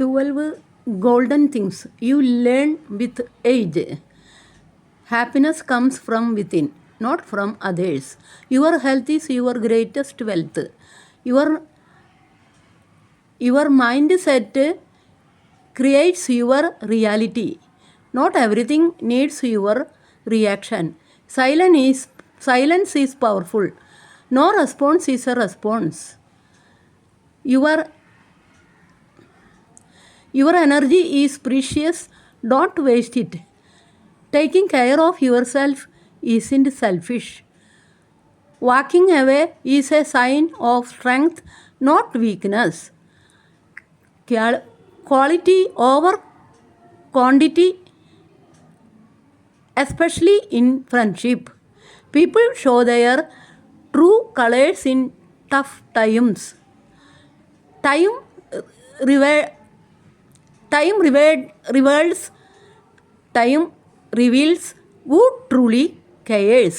12 golden things you learn with age. Happiness comes from within, not from others. Your health is your greatest wealth. Your mindset creates your reality. Not everything needs your reaction. Silence is powerful. No response is a response. Your energy is precious. Don't waste it. Taking care of yourself isn't selfish. Walking away is a sign of strength, not weakness. Quality over quantity, especially in friendship. People show their true colors in tough times. Time reveals who truly cares.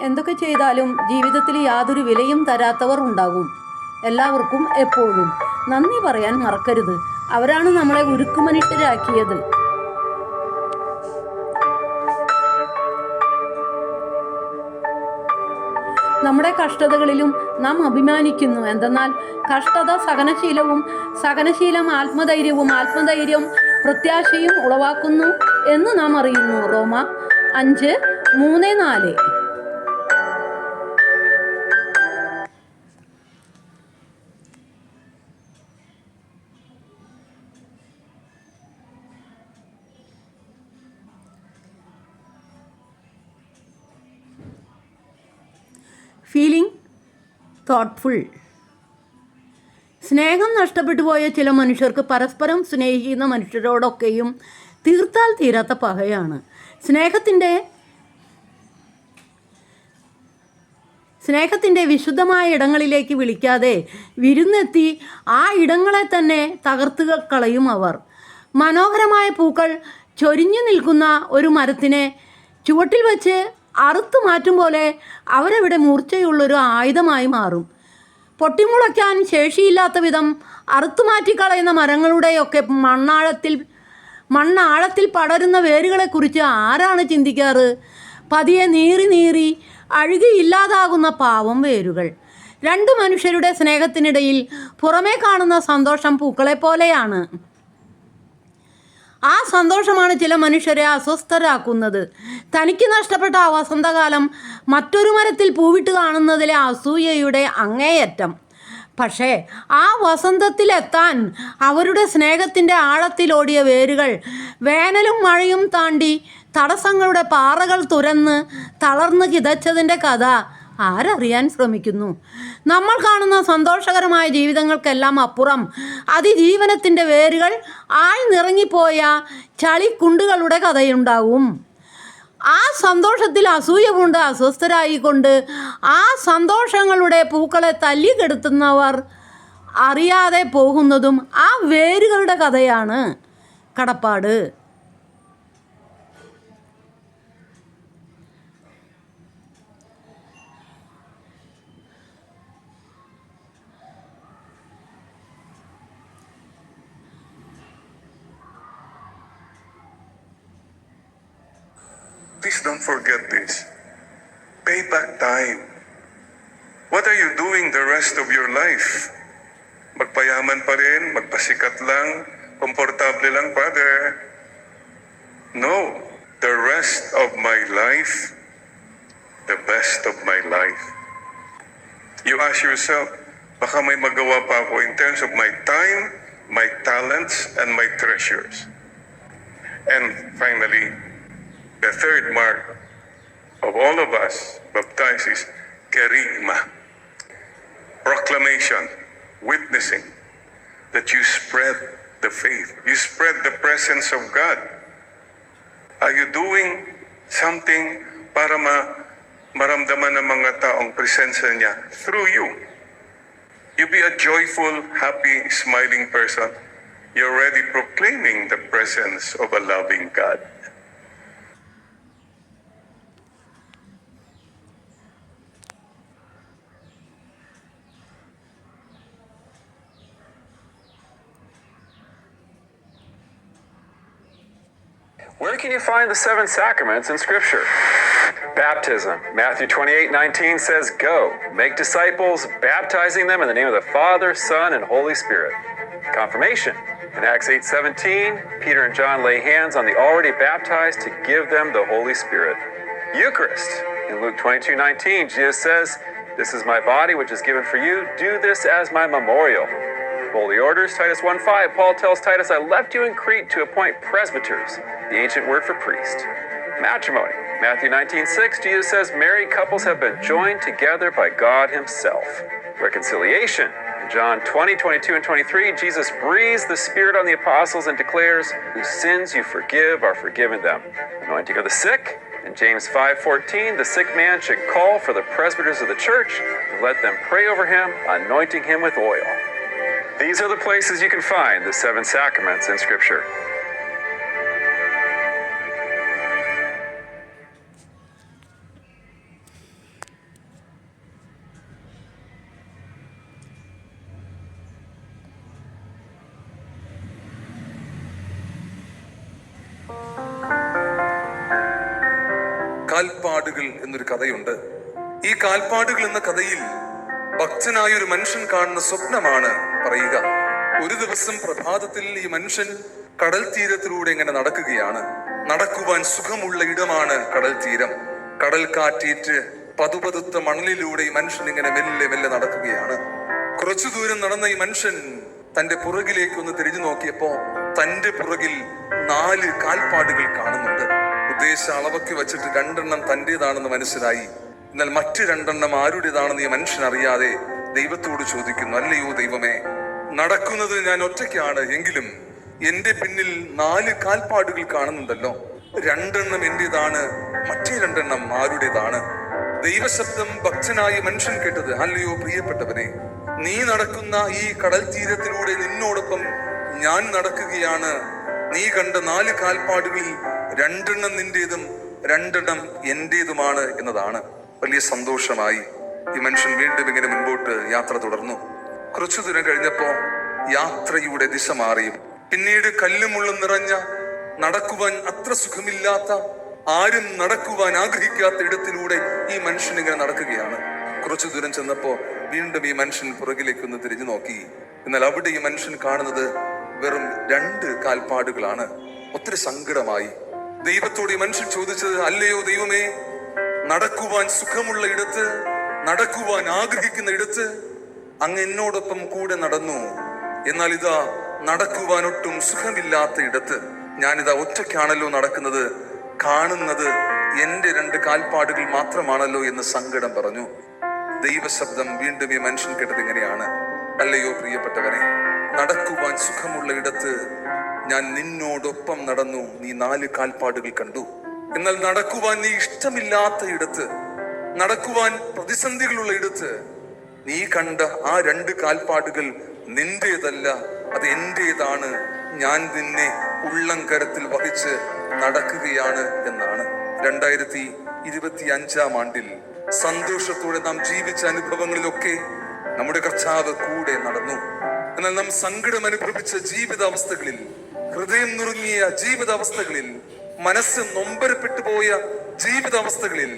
എന്തൊക്കെ ചെയ്താലും ജീവിതത്തിൽ യാതൊരു വിലയും തരാത്തവർ ഉണ്ടാകും. എല്ലാവർക്കും എപ്പോഴും നന്ദി പറയാൻ മറക്കരുത്. അവരാണ് നമ്മളെ ഉരുക്കുമനുഷ്യരാക്കിയത്. നമ്മുടെ കഷ്ടതകളിലും നാം അഭിമാനിക്കുന്നു. എന്തെന്നാൽ കഷ്ടത സഹനശീലം ആത്മധൈര്യവും, ആത്മധൈര്യം പ്രത്യാശയും ഉളവാക്കുന്നു എന്ന് നാം അറിയുന്നു. റോമ 5:3-4. Feeling thoughtful. സ്നേഹം നഷ്ടപ്പെട്ടു പോയ ചില മനുഷ്യർക്ക് പരസ്പരം സ്നേഹിക്കുന്ന മനുഷ്യരോടൊക്കെയും തീർത്താൽ തീരാത്ത പകയാണ്. സ്നേഹത്തിൻ്റെ വിശുദ്ധമായ ഇടങ്ങളിലേക്ക് വിളിക്കാതെ വിരുന്നെത്തി ആ ഇടങ്ങളെ തന്നെ തകർത്ത് കളയും അവർ. മനോഹരമായ പൂക്കൾ ചൊരിഞ്ഞു നിൽക്കുന്ന ഒരു മരത്തിനെ ചുവട്ടിൽ വച്ച് അറുത്തു മാറ്റും പോലെ അവരവിടെ മൂർച്ചയുള്ളൊരു ആയുധമായി മാറും. പൊട്ടിമുളയ്ക്കാൻ ശേഷിയില്ലാത്ത വിധം അറുത്തുമാറ്റിക്കളയുന്ന മരങ്ങളുടെയൊക്കെ മണ്ണാഴത്തിൽ പടരുന്ന വേരുകളെക്കുറിച്ച് ആരാണ് ചിന്തിക്കാറ്? പതിയെ നീറി അഴുകിയില്ലാതാകുന്ന പാവം വേരുകൾ. രണ്ട് മനുഷ്യരുടെ സ്നേഹത്തിനിടയിൽ പുറമേ കാണുന്ന സന്തോഷം പൂക്കളെ പോലെയാണ്. ആ സന്തോഷമാണ് ചില മനുഷ്യരെ അസ്വസ്ഥരാക്കുന്നത്. തനിക്ക് നഷ്ടപ്പെട്ട ആ വസന്തകാലം മറ്റൊരു മരത്തിൽ പൂവിട്ട് കാണുന്നതിലെ അസൂയയുടെ അങ്ങേയറ്റം. പക്ഷേ ആ വസന്തത്തിലെത്താൻ അവരുടെ സ്നേഹത്തിൻ്റെ ആഴത്തിലോടിയ വേരുകൾ വേനലും മഴയും താണ്ടി തടസ്സങ്ങളുടെ പാറകൾ തുരന്ന് തളർന്ന് കിതച്ചതിൻ്റെ കഥ ആരറിയാൻ ശ്രമിക്കുന്നു? നമ്മൾ കാണുന്ന സന്തോഷകരമായ ജീവിതങ്ങൾക്കെല്ലാം അപ്പുറം അതിജീവനത്തിൻ്റെ വേരുകൾ ആഴ്ന്നിറങ്ങിപ്പോയ ചളിക്കുണ്ടുകളുടെ കഥയുണ്ടാവും. ആ സന്തോഷത്തിൽ അസൂയ കൊണ്ട് അസ്വസ്ഥരായിക്കൊണ്ട് ആ സന്തോഷങ്ങളുടെ പൂക്കളെ തല്ലിക്കെടുത്തുന്നവർ അറിയാതെ പോകുന്നതും ആ വേരുകളുടെ കഥയാണ്. കടപ്പാട്. Please don't forget this. Pay back time. What are you doing the rest of your life? Magpayaman pa rin, magpasikat lang, komportable lang, Father. No. The rest of my life, the best of my life. You ask yourself, baka may magawa pa ako in terms of my time, my talents, and my treasures. And finally, the third mark of all of us baptized is kerygma, proclamation, witnessing, that you spread the faith, you spread the presence of God. Are you doing something para maramdaman ng mga taong presensya niya through you? You be a joyful, happy, smiling person. You're already proclaiming the presence of a loving God. Where can you find the 7 sacraments in Scripture? Baptism. Matthew 28:19 says, "Go, make disciples, baptizing them in the name of the Father, Son, and Holy Spirit." Confirmation. In Acts 8:17, Peter and John lay hands on the already baptized to give them the Holy Spirit. Eucharist. In Luke 22:19, Jesus says, "This is my body which is given for you. Do this as my memorial." Holy Orders, Titus 1:5, Paul tells Titus, "I left you in Crete to appoint presbyters," the ancient word for priest. Matrimony. Matthew 19:6, Jesus says, "Married couples have been joined together by God himself." Reconciliation. In John 20:22 and 23, Jesus breathes the Spirit on the apostles and declares, "Whose sins you forgive are forgiven them." Anointing of the sick. In James 5:14, the sick man should call for the presbyters of the church and let them pray over him, anointing him with oil. These are the places you can find the 7 sacraments in Scripture. കാൽപ്പാടുകൾ എന്നൊരു കഥയുണ്ട്. ഈ കാൽപ്പാടുകൾ എന്ന കഥയിൽ ഭക്തനായ ഒരു മനുഷ്യൻ കാണുന്ന സ്വപ്നമാണ് പറയുക. ഒരു ദിവസം പ്രഭാതത്തിൽ ഈ മനുഷ്യൻ കടൽ തീരത്തിലൂടെ ഇങ്ങനെ നടക്കുകയാണ്. നടക്കുവാൻ സുഖമുള്ള ഇടമാണ് കടൽ തീരം. കടൽ കാറ്റേറ്റ് പതുപതുത്ത മണലിലൂടെ ഈ മനുഷ്യൻ ഇങ്ങനെ മെല്ലെ മെല്ലെ നടക്കുകയാണ്. കുറച്ചു ദൂരം നടന്ന ഈ മനുഷ്യൻ തന്റെ പുറകിലേക്ക് ഒന്ന് തിരിഞ്ഞു നോക്കിയപ്പോ തന്റെ പുറകിൽ 4 കാൽപ്പാടുകൾ കാണുന്നുണ്ട്. ഉദ്ദേശ അളവൊക്കെ വെച്ചിട്ട് 2 തന്റേതാണെന്ന് മനസ്സിലായി. എന്നാൽ മറ്റ് 2 ആരുടേതാണെന്ന് ഈ മനുഷ്യൻ അറിയാതെ ദൈവത്തോട് ചോദിക്കുന്നു, "അല്ലയോ ദൈവമേ, നടക്കുന്നത് ഞാൻ ഒറ്റയ്ക്കാണ്, എങ്കിലും എന്റെ പിന്നിൽ 4 കാൽപ്പാടുകൾ കാണുന്നുണ്ടല്ലോ. 2 എന്റേതാണ്, മറ്റേ 2 ആരുടേതാണ്?" ദൈവശബ്ദം ഭക്തനായ മനുഷ്യൻ കേട്ടത്, "അല്ലയോ പ്രിയപ്പെട്ടവനെ, നീ നടക്കുന്ന ഈ കടൽ തീരത്തിലൂടെ നിന്നോടൊപ്പം ഞാൻ നടക്കുകയാണ്. നീ കണ്ട 4 കാൽപ്പാടുകളിൽ 2 നിന്റേതും 2 എന്റേതുമാണ് എന്നതാണ്." വലിയ സന്തോഷമായി ഈ മനുഷ്യൻ വീണ്ടും ഇങ്ങനെ മുൻപോട്ട് യാത്ര തുടർന്നു. കുറച്ചു ദൂരം കഴിഞ്ഞപ്പോ യാത്രയുടെ ദിശ മാറിയും പിന്നീട് കല്ലുമുള്ളും നിറഞ്ഞ, നടക്കുവാൻ അത്ര സുഖമില്ലാത്ത, ആരും നടക്കുവാൻ ആഗ്രഹിക്കാത്ത ഇടത്തിലൂടെ ഈ മനുഷ്യൻ ഇങ്ങനെ നടക്കുകയാണ്. കുറച്ചു ദൂരം ചെന്നപ്പോ വീണ്ടും ഈ മനുഷ്യൻ പുറകിലേക്കൊന്ന് തിരിഞ്ഞു നോക്കി. എന്നാൽ അവിടെ ഈ മനുഷ്യൻ കാണുന്നത് വെറും 2 കാൽപ്പാടുകളാണ്. ഒത്തിരി സങ്കടമായി. ദൈവത്തോട് ഈ മനുഷ്യൻ ചോദിച്ചത്, "അല്ലയോ ദൈവമേ, നടക്കുവാൻ സുഖമുള്ള ഇടത്ത്, നടക്കുവാൻ ആഗ്രഹിക്കുന്ന ഇടത്ത് അങ്ങ് എന്നോടൊപ്പം കൂടെ നടന്നു. എന്നാൽ ഇതാ നടക്കുവാൻ ഒട്ടും സുഖമില്ലാത്ത ഇടത്ത് ഞാനിതാ ഒറ്റയ്ക്കാണല്ലോ നടക്കുന്നത്. കാണുന്നത് എന്റെ 2 കാൽപ്പാടുകൾ മാത്രമാണല്ലോ" എന്ന് സങ്കടം പറഞ്ഞു. ദൈവശബ്ദം വീണ്ടും ഈ മനുഷ്യൻ കേട്ടത് ഇങ്ങനെയാണ്, "അല്ലയോ പ്രിയപ്പെട്ടവനെ, നടക്കുവാൻ സുഖമുള്ള ഇടത്ത് ഞാൻ നിന്നോടൊപ്പം നടന്നു. നീ 4 കാൽപ്പാടുകൾ കണ്ടു. എന്നാൽ നടക്കുവാൻ നീ ഇഷ്ടമില്ലാത്ത ഇടത്ത്, നടക്കുവാൻ പ്രതിസന്ധികളുള്ള ഇടത്ത് നീ കണ്ട ആ 2 കാൽപ്പാടുകൾ നിന്റേതല്ല, അത് എന്റേതാണ്. ഞാൻ നിന്നെ ഉള്ളംകരത്തിൽ വഹിച്ച് നടക്കുകയാണ്" എന്നാണ്. 2025 ആണ്ടിൽ സന്തോഷത്തോടെ നാം ജീവിച്ച അനുഭവങ്ങളിലൊക്കെ നമ്മുടെ കർത്താവ് കൂടെ നടന്നു. എന്നാൽ നാം സങ്കടം അനുഭവിച്ച ജീവിതാവസ്ഥകളിൽ, ഹൃദയം നുറുങ്ങിയ ജീവിതാവസ്ഥകളിൽ, മനസ്സ് നൊമ്പരപ്പെട്ടു പോയ ജീവിതാവസ്ഥകളിൽ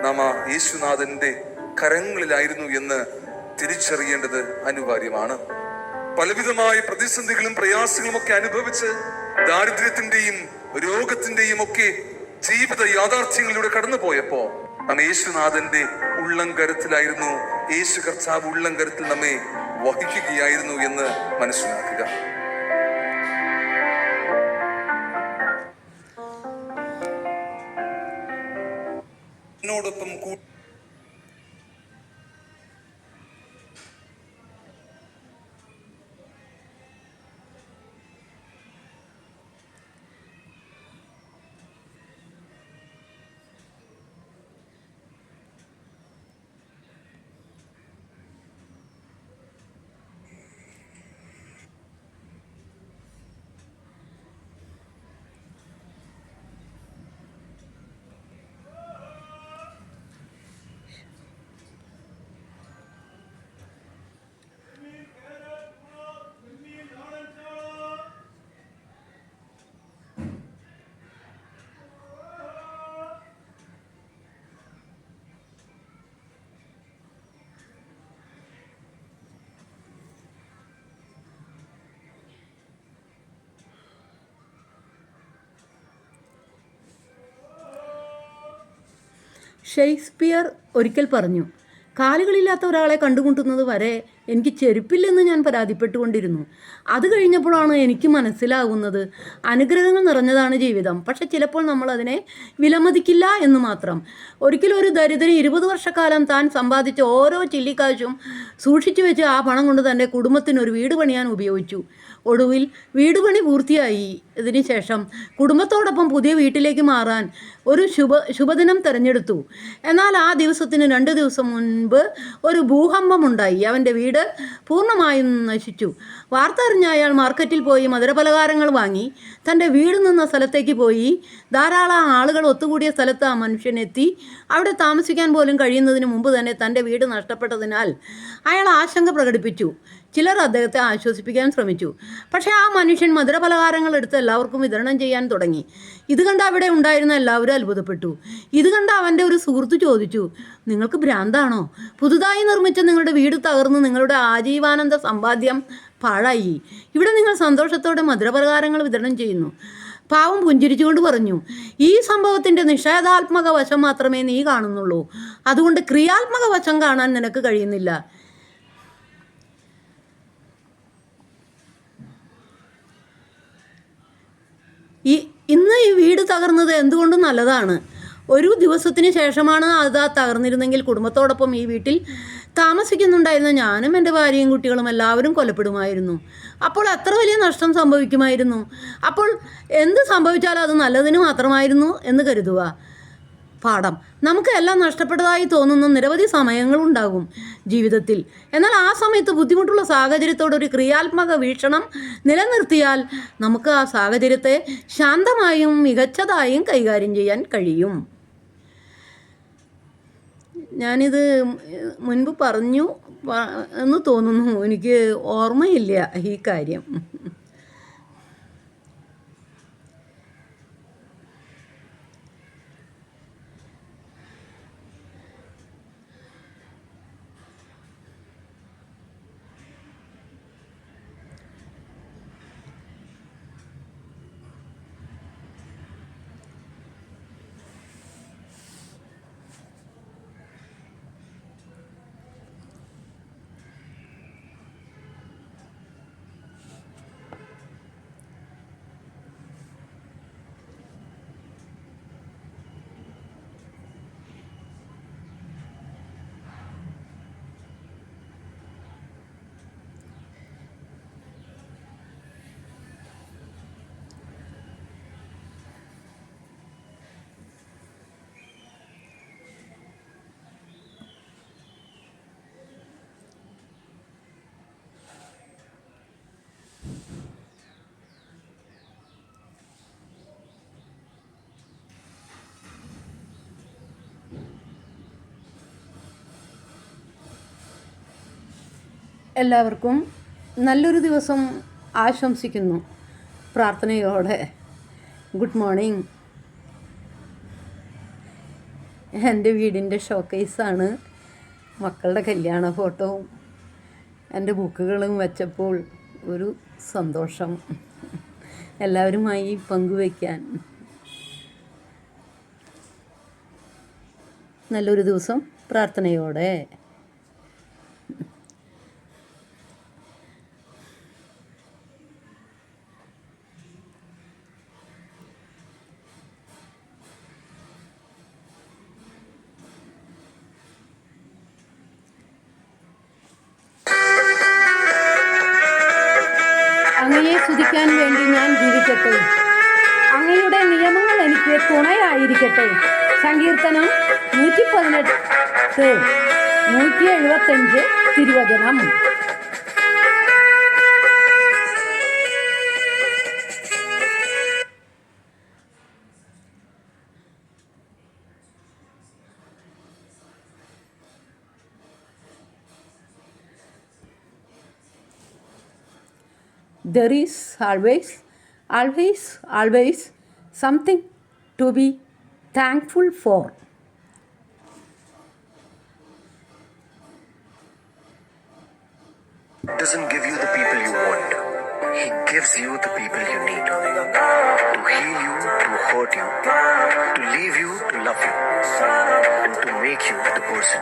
നാം ആ യേശുനാഥന്റെ കരങ്ങളിലായിരുന്നു എന്ന് തിരിച്ചറിയേണ്ടത് അനിവാര്യമാണ്. പലവിധമായ പ്രതിസന്ധികളും പ്രയാസങ്ങളും ഒക്കെ അനുഭവിച്ച് ദാരിദ്ര്യത്തിന്റെയും രോഗത്തിന്റെയും ഒക്കെ ജീവിത യാഥാർത്ഥ്യങ്ങളിലൂടെ കടന്നു പോയപ്പോ നാം യേശുനാഥന്റെ ഉള്ളംകരത്തിലായിരുന്നു. യേശു കർത്താവ് ഉള്ളംകരത്തിൽ നമ്മെ വഹിക്കുകയായിരുന്നു എന്ന് മനസ്സിലാക്കുക. എന്നോടൊപ്പം ഷേക്സ്പിയർ ഒരിക്കൽ പറഞ്ഞു, കാലുകളില്ലാത്ത ഒരാളെ കണ്ടുമുട്ടുന്നത് വരെ എനിക്ക് ചെരുപ്പില്ലെന്ന് ഞാൻ പരാതിപ്പെട്ടുകൊണ്ടിരുന്നു. അത് കഴിഞ്ഞപ്പോഴാണ് എനിക്ക് മനസ്സിലാകുന്നത് അനുഗ്രഹങ്ങൾ നിറഞ്ഞതാണ് ജീവിതം. പക്ഷെ ചിലപ്പോൾ നമ്മൾ അതിനെ വിലമതിക്കില്ല എന്ന് മാത്രം. ഒരിക്കലും ഒരു ദരിദ്രൻ 20 വർഷക്കാലം താൻ സമ്പാദിച്ച ഓരോ ചില്ലിക്കാശും സൂക്ഷിച്ചു വെച്ച് ആ പണം കൊണ്ട് തൻ്റെ കുടുംബത്തിന് ഒരു വീട് പണിയാൻ ഉപയോഗിച്ചു. ഒടുവിൽ വീട് പണി പൂർത്തിയായി. ഇതിന് ശേഷം കുടുംബത്തോടൊപ്പം പുതിയ വീട്ടിലേക്ക് മാറാൻ ഒരു ശുഭദിനം തിരഞ്ഞെടുത്തു. എന്നാൽ ആ ദിവസത്തിന് 2 ദിവസം മുൻപ് ഒരു ഭൂകമ്പമുണ്ടായി. അവൻ്റെ വീട് പൂർണ്ണമായും നശിച്ചു. വാർത്ത അറിഞ്ഞ അയാൾ മാർക്കറ്റിൽ പോയി മധുരപലഹാരങ്ങൾ വാങ്ങി തൻ്റെ വീട് നിന്ന സ്ഥലത്തേക്ക് പോയി. ധാരാളം ആളുകൾ ഒത്തുകൂടിയ സ്ഥലത്ത് ആ മനുഷ്യനെത്തി. അവിടെ താമസിക്കാൻ പോലും കഴിയുന്നതിന് മുമ്പ് തന്നെ തൻ്റെ വീട് നഷ്ടപ്പെട്ടതിനാൽ അയാൾ ആശങ്ക പ്രകടിപ്പിച്ചു. ചിലർ അദ്ദേഹത്തെ ആശ്വസിപ്പിക്കാൻ ശ്രമിച്ചു. പക്ഷേ ആ മനുഷ്യൻ മധുരപലഹാരങ്ങൾ എടുത്ത് എല്ലാവർക്കും വിതരണം ചെയ്യാൻ തുടങ്ങി. ഇത് കണ്ട് അവിടെ ഉണ്ടായിരുന്ന എല്ലാവരും അത്ഭുതപ്പെട്ടു. ഇത് കണ്ട് അവൻ്റെ ഒരു സുഹൃത്ത് ചോദിച്ചു, നിങ്ങൾക്ക് ഭ്രാന്താണോ? പുതുതായി നിർമ്മിച്ച നിങ്ങളുടെ വീട് തകർന്ന് നിങ്ങളുടെ ആജീവാനന്ദ സമ്പാദ്യം പാഴായി. ഇവിടെ നിങ്ങൾ സന്തോഷത്തോടെ മധുരപലഹാരങ്ങൾ വിതരണം ചെയ്യുന്നു. പാവം പുഞ്ചിരിച്ചുകൊണ്ട് പറഞ്ഞു, ഈ സംഭവത്തിൻ്റെ നിഷേധാത്മക വശം മാത്രമേ നീ കാണുന്നുള്ളൂ. അതുകൊണ്ട് ക്രിയാത്മക വശം കാണാൻ നിനക്ക് കഴിയുന്നില്ല. ഇന്ന് ഈ വീട് തകർന്നത് എന്തുകൊണ്ടും നല്ലതാണ്. ഒരു ദിവസത്തിന് ശേഷമാണ് അത് തകർന്നിരുന്നെങ്കിൽ കുടുംബത്തോടൊപ്പം ഈ വീട്ടിൽ താമസിക്കുന്നുണ്ടായിരുന്ന ഞാനും എൻ്റെ ഭാര്യയും കുട്ടികളും എല്ലാവരും കൊല്ലപ്പെടുമായിരുന്നു. അപ്പോൾ എത്ര വലിയ നഷ്ടം സംഭവിക്കുമായിരുന്നു. അപ്പോൾ എന്ത് സംഭവിച്ചാലും അത് നല്ലതിന് മാത്രമായിരുന്നു എന്ന് കരുതുക. പാഠം: നമുക്ക് എല്ലാം നഷ്ടപ്പെട്ടതായി തോന്നുന്ന നിരവധി സമയങ്ങളുണ്ടാകും ജീവിതത്തിൽ. എന്നാൽ ആ സമയത്ത് ബുദ്ധിമുട്ടുള്ള സാഹചര്യത്തോടൊരു ക്രിയാത്മക വീക്ഷണം നിലനിർത്തിയാൽ നമുക്ക് ആ സാഹചര്യത്തെ ശാന്തമായും മികച്ചതായും കൈകാര്യം ചെയ്യാൻ കഴിയും. ഞാനിത് മുൻപ് പറഞ്ഞു എന്ന് തോന്നുന്നു, എനിക്ക് ഓർമ്മയില്ല ഈ കാര്യം. എല്ലാവർക്കും നല്ലൊരു ദിവസം ആശംസിക്കുന്നു പ്രാർത്ഥനയോടെ. Good morning. എൻ്റെ വീടിൻ്റെ ഷോക്കേസാണ് മക്കളുടെ കല്യാണ ഫോട്ടോവും എൻ്റെ ബുക്കുകളും വെച്ചപ്പോൾ ഒരു സന്തോഷം എല്ലാവരുമായി പങ്കുവയ്ക്കാൻ. നല്ലൊരു ദിവസം പ്രാർത്ഥനയോടെ. അങ്ങയെ സ്തുതിക്കാൻ വേണ്ടി ഞാൻ ജീവിക്കട്ടെ. അങ്ങയുടെ നിയമങ്ങൾ എനിക്ക് തുണയായിരിക്കട്ടെ. സങ്കീർത്തനം 118 175 തിരുവചനം. There is always something to be thankful for. Doesn't give you the people you want. He gives you the people you need to heal you, to comfort you, to leave you, to love you, and to make you the person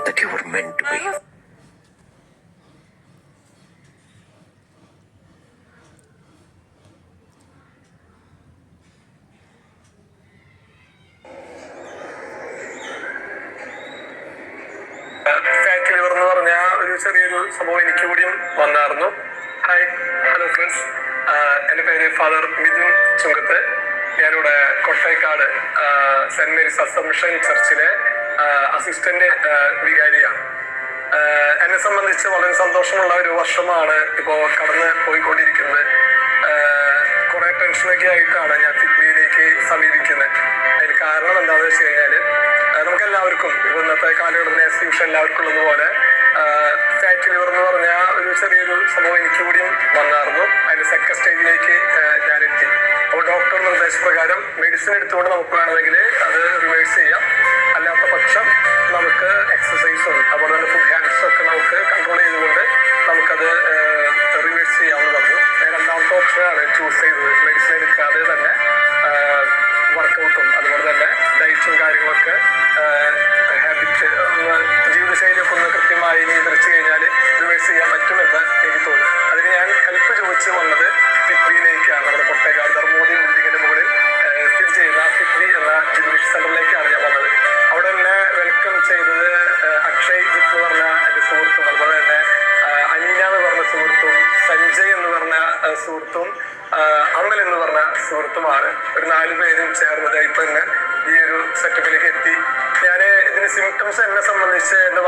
that you were meant to be. Fat liver എന്ന് പറഞ്ഞ ഒരു ചെറിയൊരു സംഭവം എനിക്ക് കൂടിയും വന്നായിരുന്നു. Hi, hello friends, എൻ്റെ പേര് ഫാദർ മിഥുൻ ചുങ്കത്ത്. ഞാനിവിടെ കൊട്ടേക്കാട് സെന്റ് മേരീസ് അസംഷൻ ചർച്ചിലെ അസിസ്റ്റന്റ് വികാരിയാണ്. എന്നെ സംബന്ധിച്ച് വളരെ സന്തോഷമുള്ള ഒരു വർഷമാണ് ഇപ്പോൾ കടന്ന് പോയിക്കൊണ്ടിരിക്കുന്നത്. കുറെ ടെൻഷനൊക്കെ ആയിട്ടാണ് ഞാൻ ഫിറ്റ്ബിയിലേക്ക് സമീപിക്കുന്നത്. അതിന് കാരണം എന്താണെന്ന് വെച്ച് കഴിഞ്ഞാൽ നമുക്കെല്ലാവർക്കും ഇന്നത്തെ കാലഘട്ടത്തിലെ എക്സിബിഷൻ എല്ലാവർക്കും ഉള്ളതുപോലെ ഫാറ്റ് ലിവർ എന്ന് പറഞ്ഞ ഒരു ചെറിയൊരു സംഭവം എനിക്ക് കൂടിയും വന്നായിരുന്നു. അതിന്റെ സെക്കൻഡ് സ്റ്റേജിലേക്ക് ഞാനെത്തി. അപ്പോൾ ഡോക്ടർ നിർദ്ദേശപ്രകാരം മെഡിസിൻ എടുത്തുകൊണ്ട് നമുക്ക് വേണമെങ്കിൽ അത് റിവേഴ്സ് ചെയ്യാം. അല്ലാത്ത പക്ഷം നമുക്ക് എക്സസൈസും അതുപോലെ തന്നെ ഫുഡ് ഹാബിറ്റ്സും ഒക്കെ നമുക്ക് കൺട്രോൾ ചെയ്തുകൊണ്ട് നമുക്കത് റിവേഴ്സ് ചെയ്യാമെന്ന് പറഞ്ഞു. രണ്ടാമത്തെ ഓപ്ഷനാണ് ചൂസ് ചെയ്തത്. മെഡിസിൻ എടുക്കാതെ തന്നെ വർക്കൗട്ടും അതുപോലെ തന്നെ ഡയറ്റും കാര്യങ്ങളൊക്കെ ഹാബിറ്റ് ജീവിതശൈലിയൊക്കെ ഒന്ന് കൃത്യമായി നിയന്ത്രിച്ചു കഴിഞ്ഞാൽ റിവേഴ്സ് ചെയ്യാൻ പറ്റുമെന്ന് എനിക്ക് തോന്നി. അതിന് ഞാൻ ഹെൽപ്പ് ചോദിച്ച് വന്നത് ഫിറ്റ്ബിയിലേക്കാണ്. നമ്മുടെ കൊട്ടേക്കാട് ധർമ്മോദി ബിൽഡിങ്ങിന്റെ മുകളിൽ സ്ഥിതി ചെയ്യുന്ന ഫിറ്റ്ബി എന്ന ജിംനേഷ്യം സെന്ററിലേക്കാണ് ഞാൻ വന്നത്. അവിടെ എന്നെ വെൽക്കം ചെയ്തത് അക്ഷയ് ജിത്ത് എന്ന് പറഞ്ഞ എൻ്റെ സുഹൃത്തും അതുപോലെ തന്നെ അനീന എന്ന് പറഞ്ഞ സുഹൃത്തും സഞ്ജയ് എന്ന് പറഞ്ഞ സുഹൃത്തും അമൽ എന്ന് പറഞ്ഞ സുഹൃത്തുമാണ്. ഒരു 4 പേരും ചേർന്നത് ഇപ്പൊ തന്നെ ഈ ഒരു സെറ്റപ്പിലേക്ക് എത്തി. ഇതിന് സിംറ്റംസ് എന്നെ സംബന്ധിച്ച് എൻ്റെ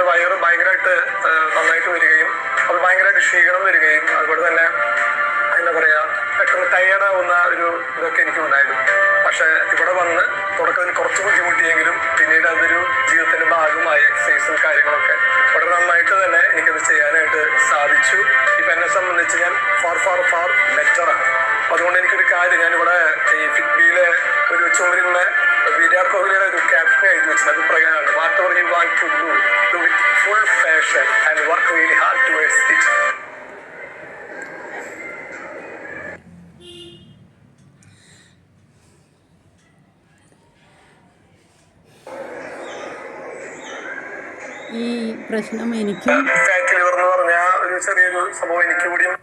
വയറ് ഭയങ്കരമായിട്ട് നന്നായിട്ട് വരികയും അത് ഭയങ്കരമായിട്ട് ക്ഷീണം വരികയും അതുപോലെ തന്നെ എന്താ പറയാ പെട്ടെന്ന് ടയേർഡാവുന്ന ഒരു ഇതൊക്കെ എനിക്കുണ്ടായിരുന്നു. പക്ഷെ ഇവിടെ വന്ന് തുടക്കത്തിൽ കുറച്ച് ബുദ്ധിമുട്ടിയെങ്കിലും പിന്നീട് അതൊരു ജീവിതത്തിന്റെ ഭാഗമായി എക്സസൈസും കാര്യങ്ങളൊക്കെ വളരെ നന്നായിട്ട് തന്നെ എനിക്കത് ചെയ്യാനായിട്ട് സാധിച്ചു. ഇപ്പൊ എന്നെ സംബന്ധിച്ച് ഞാൻ ഫാർ ബെറ്ററാണ്. അതുകൊണ്ട് എനിക്കൊരു കാര്യം, ഞാനിവിടെ ഈ ഫിറ്റ്ബിയിലെ ഒരു ചുമരിന്മേ വിരാട് കോഹ്ലിയുടെ ഒരു ക്യാപ്ഷൻ എഴുതി വെച്ചത് അത് പ്രകാരമാണ്. Whatever you want to do with full passion and work really hard towards it. ഈ പ്രശ്നം എനിക്കും ഫാറ്റ് ലിവർ എന്ന് പറഞ്ഞ ഒരു ചെറിയൊരു സംഭവം എനിക്ക് കൂടിയും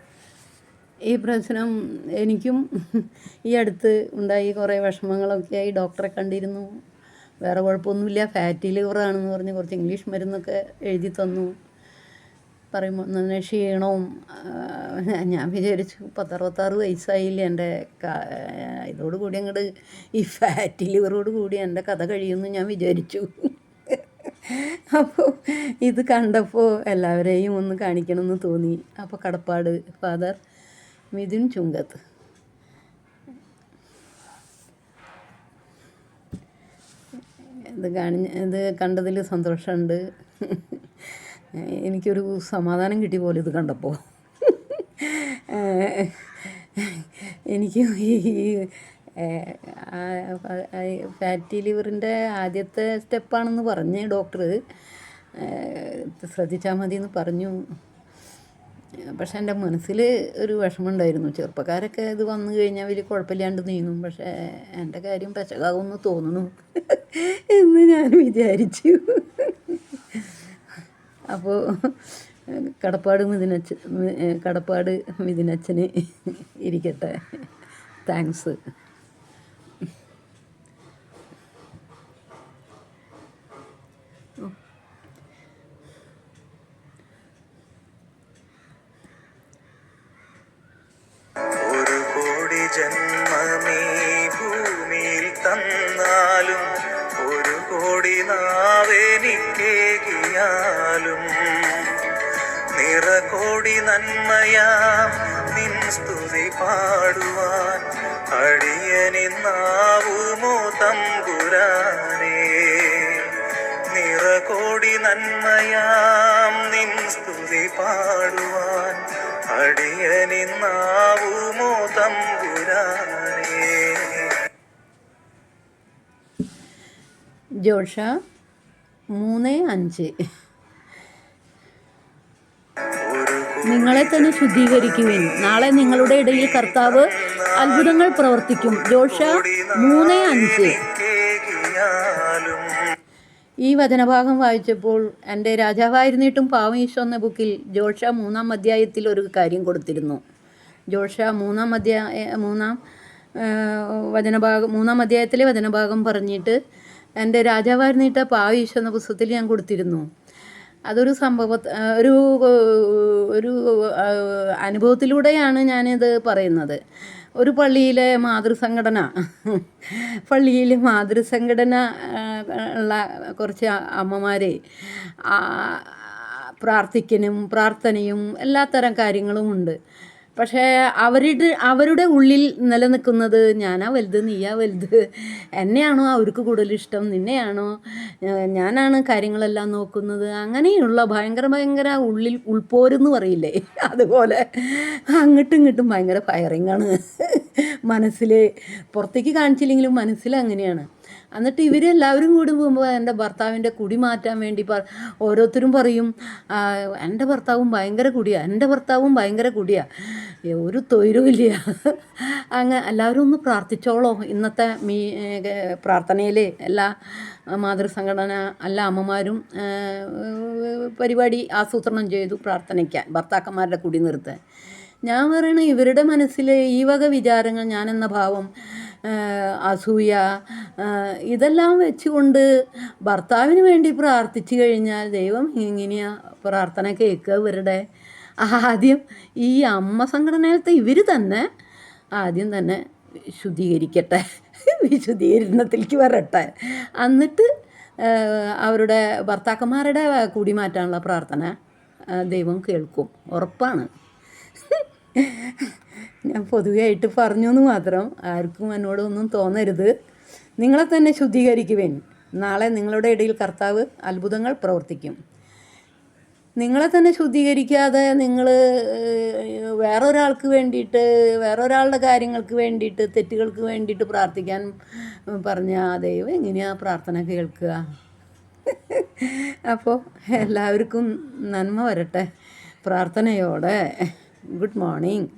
ഈ അടുത്ത് ഉണ്ടായി. കുറേ വിഷമങ്ങളൊക്കെ ആയി ഡോക്ടറെ കണ്ടിരുന്നു. വേറെ കുഴപ്പമൊന്നുമില്ല, ഫാറ്റി ലിവറാണെന്ന് പറഞ്ഞ് കുറച്ച് ഇംഗ്ലീഷ് മരുന്നൊക്കെ എഴുതി തന്നു. പറയുമ്പോൾ നല്ല ക്ഷീണവും. ഞാൻ വിചാരിച്ചു 10-66 വയസ്സായില്ലേ എൻ്റെ ഇതോടുകൂടി അങ്ങോട്ട് ഈ ഫാറ്റി ലിവറോട് കൂടി എൻ്റെ കഥ കഴിയുമെന്ന് ഞാൻ വിചാരിച്ചു. അപ്പോൾ ഇത് കണ്ടപ്പോൾ എല്ലാവരെയും ഒന്ന് കാണിക്കണമെന്ന് തോന്നി. അപ്പോൾ കടപ്പാട് ഫാദർ മിഥുൻ ചുങ്കത്ത്. ഇത് കണ്ടതിൽ സന്തോഷമുണ്ട്. എനിക്കൊരു സമാധാനം കിട്ടിയ പോലെ ഇത് കണ്ടപ്പോൾ. എനിക്ക് ഈ ഫാറ്റി ലിവറിൻ്റെ ആദ്യത്തെ സ്റ്റെപ്പാണെന്ന് പറഞ്ഞ് ഡോക്ടർ. ശ്രദ്ധിച്ചാൽ മതി എന്ന് പറഞ്ഞു. പക്ഷെ എൻ്റെ മനസ്സിൽ ഒരു വിഷമമുണ്ടായിരുന്നു. ചെറുപ്പക്കാരൊക്കെ ഇത് വന്നു കഴിഞ്ഞാൽ വലിയ കുഴപ്പമില്ലാണ്ട് നീങ്ങും, പക്ഷേ എൻ്റെ കാര്യം പെശകാകുമെന്ന് തോന്നുന്നു എന്ന് ഞാൻ വിചാരിച്ചു. അപ്പോൾ കടപ്പാട് മിഥുനച്ഛന് ഇരിക്കട്ടെ. താങ്ക്സ്. ജന്മമീ ഭൂമിയിൽ തന്നാലും 1 കോടി നാവെനിക്കേകിയാലും നിറകോടി നന്മയാം നിൻ സ്തുതി പാടുവാൻ അടിയനിന്നാവുമോ തമ്പുരാനേ. നിറകോടി നന്മയാം നിൻ സ്തുതി പാടുവാൻ അടിയനിന്നാവുമോ തമ്പുരാനേ. ജോഷ 3:5. നിങ്ങളെ തന്നെ ശുദ്ധീകരിക്കുവിൻ, നാളെ നിങ്ങളുടെ ഇടയിൽ കർത്താവ് അത്ഭുതങ്ങൾ പ്രവർത്തിക്കും. ജോഷ 3:5. കേകിയാലും ഈ വചനഭാഗം വായിച്ചപ്പോൾ എൻ്റെ രാജാവായിരുന്നിട്ടും പാവം ഈശോ എന്ന ബുക്കിൽ ജോഷ 3-ാം അധ്യായത്തിൽ ഒരു കാര്യം കൊടുത്തിരുന്നു. ജോഷ 3-ാം അധ്യായത്തിലെ വചനഭാഗം പറഞ്ഞിട്ട് എൻ്റെ രാജാവായിരുന്നിട്ട് പാവം ഈശോ എന്ന പുസ്തകത്തിൽ ഞാൻ കൊടുത്തിരുന്നു. അതൊരു ഒരു അനുഭവത്തിലൂടെയാണ് ഞാനിത് പറയുന്നത്. ഒരു പള്ളിയിലെ മാതൃസംഘടന ഉള്ള കുറച്ച് അമ്മമാരെ പ്രാർത്ഥനയും എല്ലാത്തരം കാര്യങ്ങളുമുണ്ട്. പക്ഷേ അവരുടെ ഉള്ളിൽ നിലനിൽക്കുന്നത് ഞാനാ വലുത്, നീയാ വലുത്, എന്നെയാണോ അവർക്ക് കൂടുതൽ ഇഷ്ടം, നിന്നെയാണോ, ഞാനാണ് കാര്യങ്ങളെല്ലാം നോക്കുന്നത്, അങ്ങനെയുള്ള ഭയങ്കര ഉള്ളിൽ ഉൾപ്പോരെന്ന് പറയില്ലേ, അതുപോലെ അങ്ങോട്ടും ഇങ്ങോട്ടും ഭയങ്കര ഫയറിങ്ങാണ് മനസ്സിൽ. പുറത്തേക്ക് കാണിച്ചില്ലെങ്കിലും മനസ്സിൽ അങ്ങനെയാണ്. എന്നിട്ട് ഇവരെല്ലാവരും കൂടി പോകുമ്പോൾ എൻ്റെ ഭർത്താവിൻ്റെ കുടി മാറ്റാൻ വേണ്ടി ഓരോരുത്തരും പറയും, എൻ്റെ ഭർത്താവും ഭയങ്കര കുടിയാണ്, ഒരു തൊഴിലുമില്ല. എല്ലാവരും ഒന്ന് പ്രാർത്ഥിച്ചോളോ. ഇന്നത്തെ പ്രാർത്ഥനയിൽ എല്ലാ മാതൃസംഘടന എല്ലാ അമ്മമാരും പരിപാടി ആസൂത്രണം ചെയ്തു പ്രാർത്ഥനയ്ക്കാൻ, ഭർത്താക്കന്മാരുടെ കുടി നിർത്താൻ. ഞാൻ പറയണ ഇവരുടെ മനസ്സിൽ ഈ വക വിചാരങ്ങൾ, ഞാനെന്ന ഭാവം, അസൂയ, ഇതെല്ലാം വെച്ചുകൊണ്ട് ഭർത്താവിന് വേണ്ടി പ്രാർത്ഥിച്ചു കഴിഞ്ഞാൽ ദൈവം ഇങ്ങനെയാ പ്രാർത്ഥന കേൾക്കുക ഇവരുടെ. ആദ്യം ഈ അമ്മ സംഘടനയിലത്തെ ഇവർ തന്നെ ആദ്യം തന്നെ ശുദ്ധീകരിക്കട്ടെ, വിശുദ്ധീകരണത്തിലേക്ക് വരട്ടെ, എന്നിട്ട് അവരുടെ ഭർത്താക്കന്മാരുടെ കൂടി മാറ്റാനുള്ള പ്രാർത്ഥന ദൈവം കേൾക്കും, ഉറപ്പാണ്. ഞാൻ പൊതുവായിട്ട് പറഞ്ഞു എന്ന് മാത്രം, ആർക്കും എന്നോടൊന്നും തോന്നരുത്. നിങ്ങളെ തന്നെ ശുദ്ധീകരിക്കുവേൻ, നാളെ നിങ്ങളുടെ ഇടയിൽ കർത്താവ് അത്ഭുതങ്ങൾ പ്രവർത്തിക്കും. നിങ്ങളെ തന്നെ ശുദ്ധീകരിക്കാതെ നിങ്ങൾ വേറൊരാളുടെ കാര്യങ്ങൾക്ക് വേണ്ടിയിട്ട്, തെറ്റുകൾക്ക് വേണ്ടിയിട്ട് പ്രാർത്ഥിക്കാൻ പറഞ്ഞാൽ ദൈവം എങ്ങനെയാണ് പ്രാർത്ഥന കേൾക്കുക? അപ്പോൾ എല്ലാവർക്കും നന്മ വരട്ടെ പ്രാർത്ഥനയോടെ. Good morning.